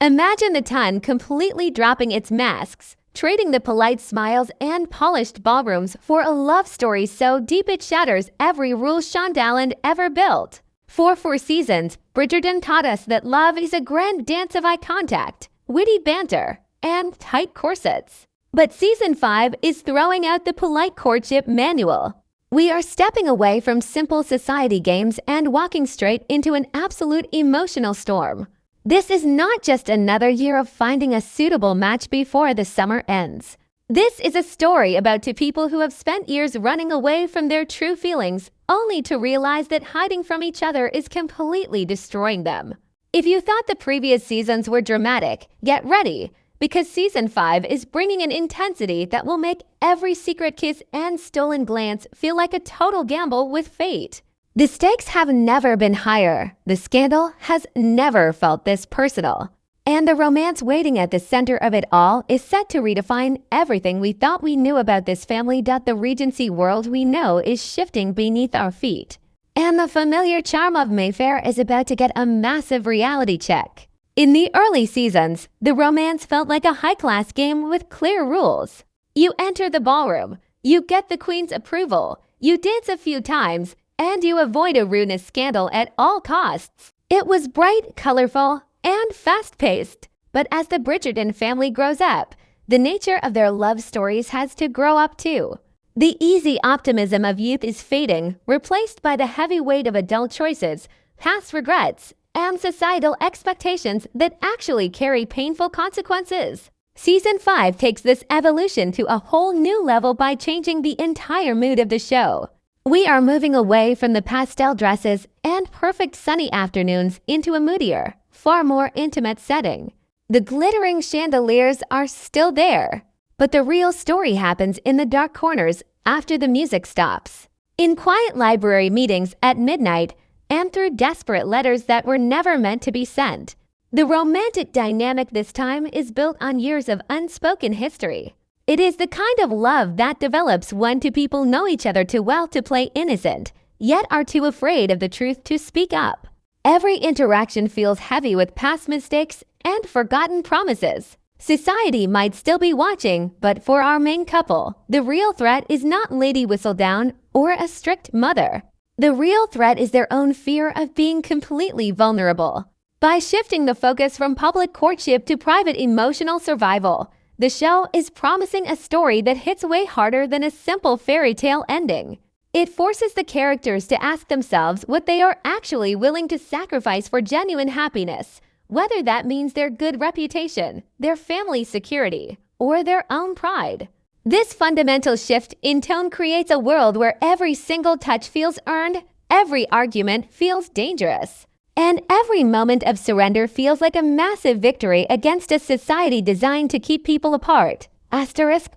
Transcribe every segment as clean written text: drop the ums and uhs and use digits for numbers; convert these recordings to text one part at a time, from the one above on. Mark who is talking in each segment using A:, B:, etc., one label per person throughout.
A: Imagine the ton completely dropping its masks, trading the polite smiles and polished ballrooms for a love story so deep it shatters every rule Shondaland ever built. For 4 seasons, Bridgerton taught us that love is a grand dance of eye contact, witty banter, and tight corsets. But Season 5 is throwing out the polite courtship manual. We are stepping away from simple society games and walking straight into an absolute emotional storm. This is not just another year of finding a suitable match before the summer ends. This is a story about two people who have spent years running away from their true feelings, only to realize that hiding from each other is completely destroying them. If you thought the previous seasons were dramatic, get ready, because Season 5 is bringing an intensity that will make every secret kiss and stolen glance feel like a total gamble with fate. The stakes have never been higher, the scandal has never felt this personal, and the romance waiting at the center of it all is set to redefine everything we thought we knew about this family. The Regency world we know is shifting beneath our feet, and the familiar charm of Mayfair is about to get a massive reality check. In the early seasons, the romance felt like a high-class game with clear rules. You enter the ballroom, you get the queen's approval, you dance a few times, and you avoid a ruinous scandal at all costs. It was bright, colorful, and fast-paced. But as the Bridgerton family grows up, the nature of their love stories has to grow up too. The easy optimism of youth is fading, replaced by the heavy weight of adult choices, past regrets, and societal expectations that actually carry painful consequences. Season 5 takes this evolution to a whole new level by changing the entire mood of the show. We are moving away from the pastel dresses and perfect sunny afternoons into a moodier, far more intimate setting. The glittering chandeliers are still there, but the real story happens in the dark corners after the music stops. In quiet library meetings at midnight and through desperate letters that were never meant to be sent. The romantic dynamic this time is built on years of unspoken history. It is the kind of love that develops when two people know each other too well to play innocent, yet are too afraid of the truth to speak up. Every interaction feels heavy with past mistakes and forgotten promises. Society might still be watching, but for our main couple, the real threat is not Lady Whistledown or a strict mother. The real threat is their own fear of being completely vulnerable. By shifting the focus from public courtship to private emotional survival, the show is promising a story that hits way harder than a simple fairy tale ending. It forces the characters to ask themselves what they are actually willing to sacrifice for genuine happiness, whether that means their good reputation, their family security, or their own pride. This fundamental shift in tone creates a world where every single touch feels earned, every argument feels dangerous, and every moment of surrender feels like a massive victory against a society designed to keep people apart.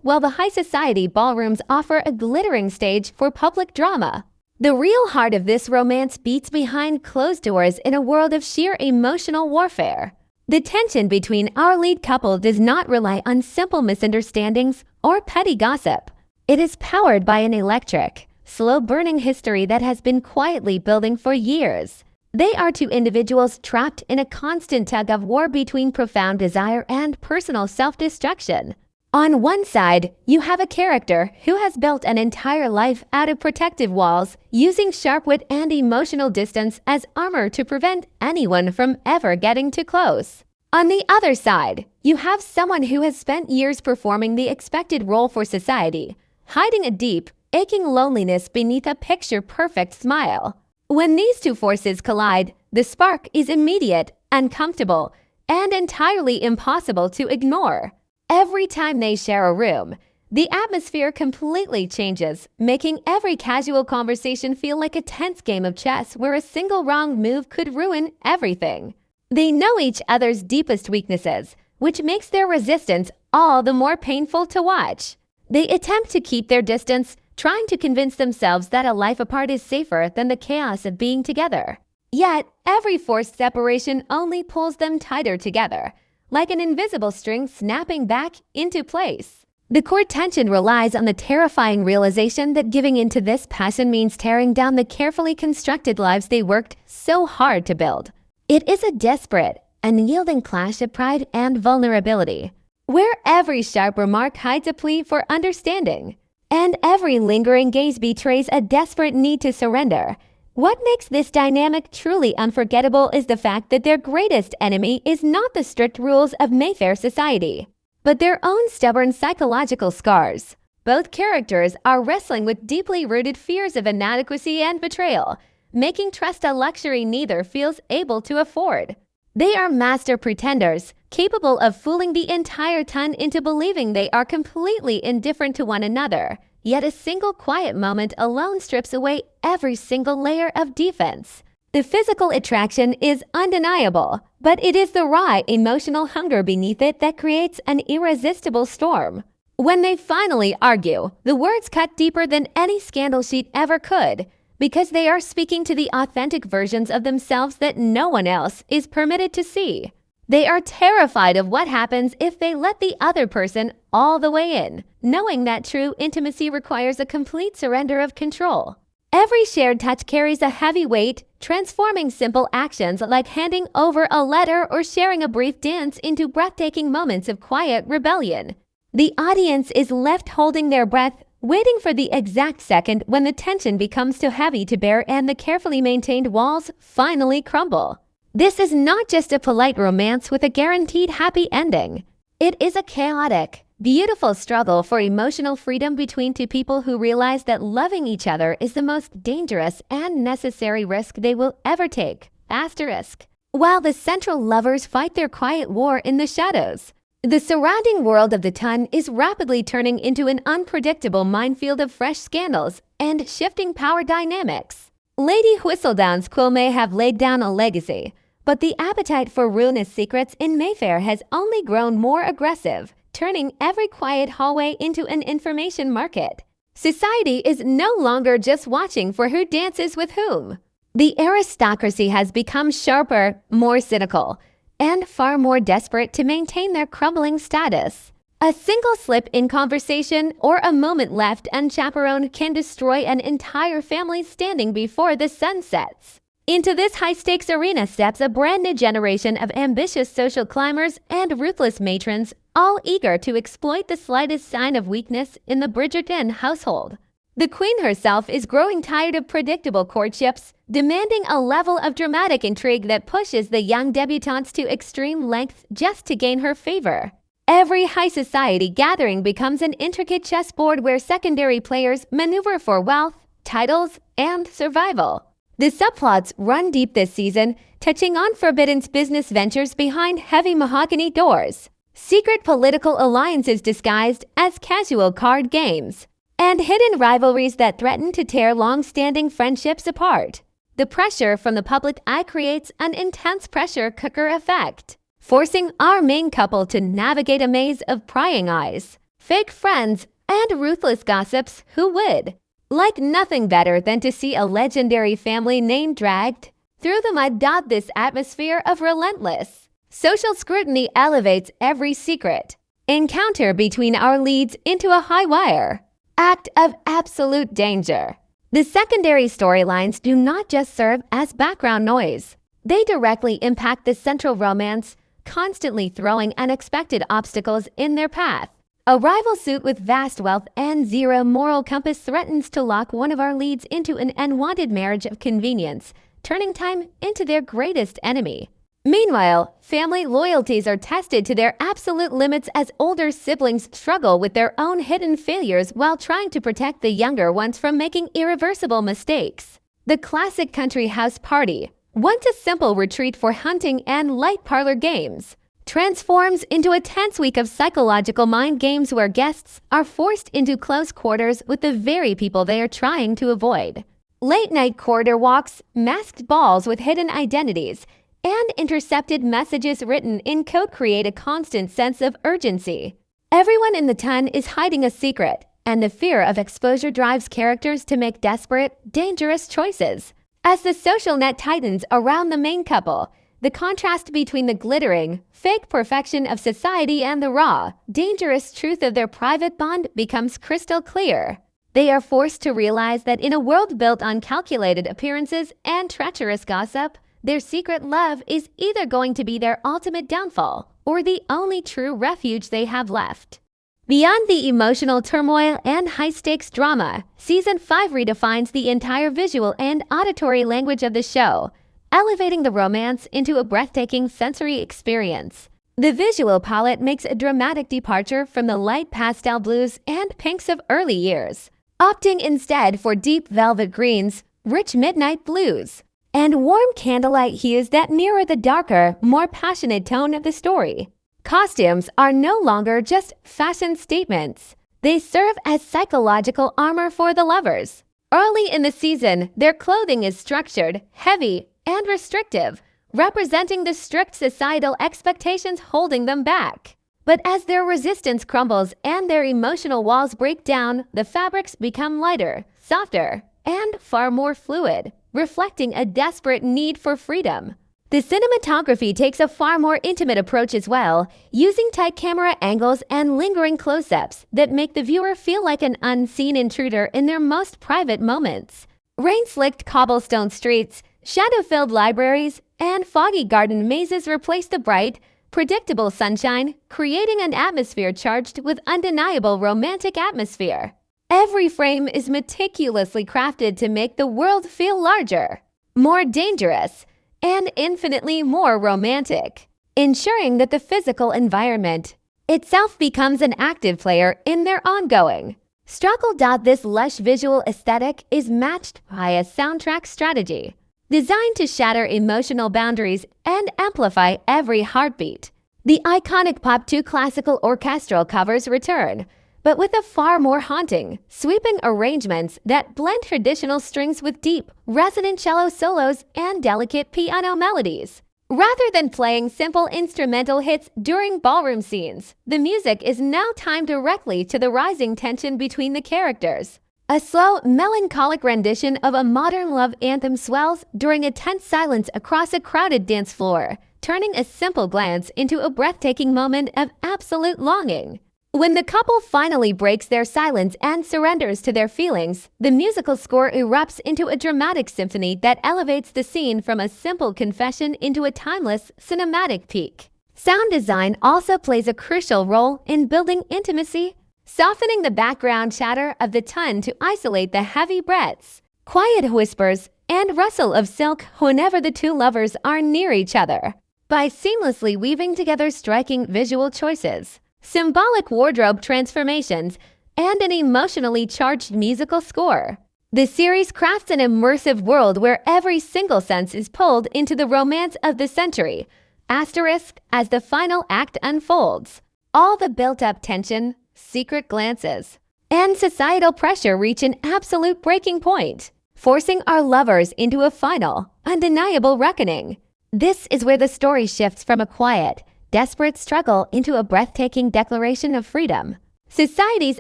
A: While the high society ballrooms offer a glittering stage for public drama, the real heart of this romance beats behind closed doors in a world of sheer emotional warfare. The tension between our lead couple does not rely on simple misunderstandings or petty gossip. It is powered by an electric, slow-burning history that has been quietly building for years. They are two individuals trapped in a constant tug-of-war between profound desire and personal self-destruction. On one side, you have a character who has built an entire life out of protective walls, using sharp wit and emotional distance as armor to prevent anyone from ever getting too close. On the other side, you have someone who has spent years performing the expected role for society, hiding a deep, aching loneliness beneath a picture-perfect smile. When these two forces collide, the spark is immediate, uncomfortable, and entirely impossible to ignore. Every time they share a room, the atmosphere completely changes, making every casual conversation feel like a tense game of chess where a single wrong move could ruin everything. They know each other's deepest weaknesses, which makes their resistance all the more painful to watch. They attempt to keep their distance, trying to convince themselves that a life apart is safer than the chaos of being together. Yet, every forced separation only pulls them tighter together, like an invisible string snapping back into place. The core tension relies on the terrifying realization that giving into this passion means tearing down the carefully constructed lives they worked so hard to build. It is a desperate, unyielding clash of pride and vulnerability, where every sharp remark hides a plea for understanding, and every lingering gaze betrays a desperate need to surrender. What makes this dynamic truly unforgettable is the fact that their greatest enemy is not the strict rules of Mayfair society, but their own stubborn psychological scars. Both characters are wrestling with deeply rooted fears of inadequacy and betrayal, making trust a luxury neither feels able to afford. They are master pretenders, capable of fooling the entire ton into believing they are completely indifferent to one another. Yet a single quiet moment alone strips away every single layer of defense. The physical attraction is undeniable, but it is the raw emotional hunger beneath it that creates an irresistible storm. When they finally argue, the words cut deeper than any scandal sheet ever could, because they are speaking to the authentic versions of themselves that no one else is permitted to see. They are terrified of what happens if they let the other person all the way in, knowing that true intimacy requires a complete surrender of control. Every shared touch carries a heavy weight, transforming simple actions like handing over a letter or sharing a brief dance into breathtaking moments of quiet rebellion. The audience is left holding their breath, waiting for the exact second when the tension becomes too heavy to bear and the carefully maintained walls finally crumble. This is not just a polite romance with a guaranteed happy ending. It is a chaotic, beautiful struggle for emotional freedom between two people who realize that loving each other is the most dangerous and necessary risk they will ever take. Asterisk. While the central lovers fight their quiet war in the shadows, the surrounding world of the ton is rapidly turning into an unpredictable minefield of fresh scandals and shifting power dynamics. Lady Whistledown's quill may have laid down a legacy, but the appetite for ruinous secrets in Mayfair has only grown more aggressive, turning every quiet hallway into an information market. Society is no longer just watching for who dances with whom. The aristocracy has become sharper, more cynical, and far more desperate to maintain their crumbling status. A single slip in conversation or a moment left unchaperoned can destroy an entire family standing before the sun sets. Into this high-stakes arena steps a brand new generation of ambitious social climbers and ruthless matrons, all eager to exploit the slightest sign of weakness in the Bridgerton household. The queen herself is growing tired of predictable courtships, demanding a level of dramatic intrigue that pushes the young debutantes to extreme lengths just to gain her favor. Every high society gathering becomes an intricate chessboard where secondary players maneuver for wealth, titles, and survival. The subplots run deep this season, touching on Forbidden's business ventures behind heavy mahogany doors, secret political alliances disguised as casual card games, and hidden rivalries that threaten to tear long-standing friendships apart. The pressure from the public eye creates an intense pressure cooker effect, forcing our main couple to navigate a maze of prying eyes, fake friends, and ruthless gossips who would like nothing better than to see a legendary family name dragged through the mud. This atmosphere of relentless social scrutiny elevates every secret encounter between our leads into a high wire act of absolute danger. The secondary storylines do not just serve as background noise. They directly impact the central romance, constantly throwing unexpected obstacles in their path. A rival suit with vast wealth and zero moral compass threatens to lock one of our leads into an unwanted marriage of convenience, turning time into their greatest enemy. Meanwhile, family loyalties are tested to their absolute limits as older siblings struggle with their own hidden failures while trying to protect the younger ones from making irreversible mistakes. The classic country house party, once a simple retreat for hunting and light parlor games, transforms into a tense week of psychological mind games where guests are forced into close quarters with the very people they are trying to avoid. Late-night corridor walks, masked balls with hidden identities, and intercepted messages written in code create a constant sense of urgency. Everyone in the ton is hiding a secret, and the fear of exposure drives characters to make desperate, dangerous choices. As the social net tightens around the main couple, the contrast between the glittering, fake perfection of society and the raw, dangerous truth of their private bond becomes crystal clear. They are forced to realize that in a world built on calculated appearances and treacherous gossip, their secret love is either going to be their ultimate downfall or the only true refuge they have left. Beyond the emotional turmoil and high-stakes drama, Season 5 redefines the entire visual and auditory language of the show, elevating the romance into a breathtaking sensory experience. The visual palette makes a dramatic departure from the light pastel blues and pinks of early years, opting instead for deep velvet greens, rich midnight blues, and warm candlelight hues that mirror the darker, more passionate tone of the story. Costumes are no longer just fashion statements. They serve as psychological armor for the lovers. Early in the season, their clothing is structured, heavy, and restrictive, representing the strict societal expectations holding them back. But as their resistance crumbles and their emotional walls break down, the fabrics become lighter, softer, and far more fluid, reflecting a desperate need for freedom. The cinematography takes a far more intimate approach as well, using tight camera angles and lingering close-ups that make the viewer feel like an unseen intruder in their most private moments. Rain-slicked cobblestone streets, shadow-filled libraries, and foggy garden mazes replace the bright, predictable sunshine, creating an atmosphere charged with undeniable romantic atmosphere. Every frame is meticulously crafted to make the world feel larger, more dangerous, and infinitely more romantic, ensuring that the physical environment itself becomes an active player in their ongoing struggle. This lush visual aesthetic is matched by a soundtrack strategy designed to shatter emotional boundaries and amplify every heartbeat. The iconic Pop 2 classical orchestral covers return, but with a far more haunting, sweeping arrangements that blend traditional strings with deep, resonant cello solos and delicate piano melodies. Rather than playing simple instrumental hits during ballroom scenes, the music is now timed directly to the rising tension between the characters. A slow, melancholic rendition of a modern love anthem swells during a tense silence across a crowded dance floor, turning a simple glance into a breathtaking moment of absolute longing. When the couple finally breaks their silence and surrenders to their feelings, the musical score erupts into a dramatic symphony that elevates the scene from a simple confession into a timeless, cinematic peak. Sound design also plays a crucial role in building intimacy, softening the background chatter of the ton to isolate the heavy breaths, quiet whispers, and rustle of silk whenever the two lovers are near each other. By seamlessly weaving together striking visual choices, symbolic wardrobe transformations, and an emotionally charged musical score, the series crafts an immersive world where every single sense is pulled into the romance of the century, asterisk as the final act unfolds. All the built-up tension, secret glances, and societal pressure reach an absolute breaking point, forcing our lovers into a final, undeniable reckoning. This is where the story shifts from a quiet, desperate struggle into a breathtaking declaration of freedom. Society's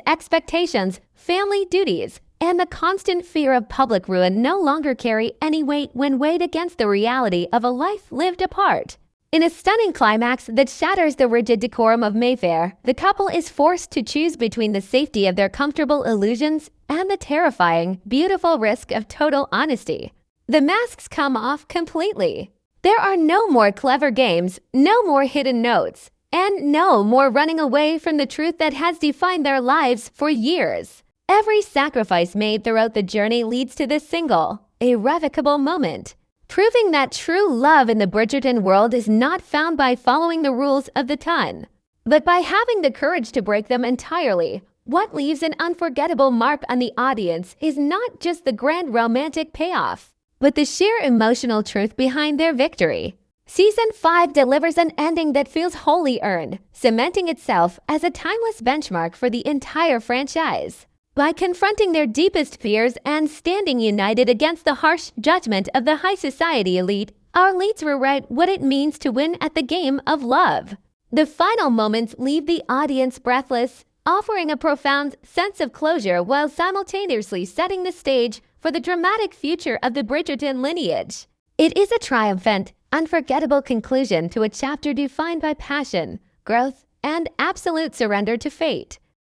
A: expectations, family duties, and the constant fear of public ruin no longer carry any weight when weighed against the reality of a life lived apart. In a stunning climax that shatters the rigid decorum of Mayfair, the couple is forced to choose between the safety of their comfortable illusions and the terrifying, beautiful risk of total honesty. The masks come off completely. There are no more clever games, no more hidden notes, and no more running away from the truth that has defined their lives for years. Every sacrifice made throughout the journey leads to this single, irrevocable moment, proving that true love in the Bridgerton world is not found by following the rules of the ton, but by having the courage to break them entirely. What leaves an unforgettable mark on the audience is not just the grand romantic payoff, but the sheer emotional truth behind their victory. Season 5 delivers an ending that feels wholly earned, cementing itself as a timeless benchmark for the entire franchise. By confronting their deepest fears and standing united against the harsh judgment of the high society elite, our leads rewrite what it means to win at the game of love. The final moments leave the audience breathless, offering a profound sense of closure while simultaneously setting the stage for the dramatic future of the Bridgerton lineage. It is a triumphant, unforgettable conclusion to a chapter defined by passion, growth, and absolute surrender to fate.